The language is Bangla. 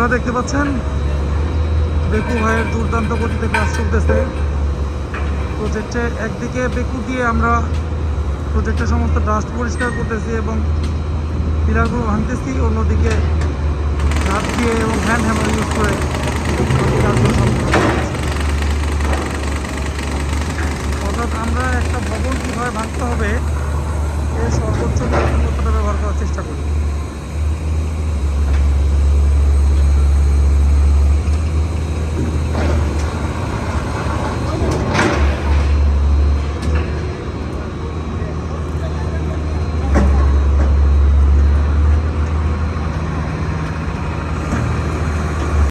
আপনারা দেখতে পাচ্ছেন বেকু ভাইয়ের দুর্দান্ত গতিতে কাজ চলতেছে প্রজেক্টে। একদিকে বেকু দিয়ে আমরা প্রজেক্টের সমস্ত ডাস্ট পরিষ্কার করতেছি এবং পিলারগুলো ভাঙতেছি, অন্যদিকে হাত দিয়ে এবং হ্যান্ড হ্যামার ইউজ করে কাজগুলো সম্পূর্ণ করতেছি। অর্থাৎ আমরা একটা ভবন কীভাবে ভাঙতে হবে এর সর্বোচ্চ নৈপুণ্যতা ব্যবহার করার চেষ্টা করি।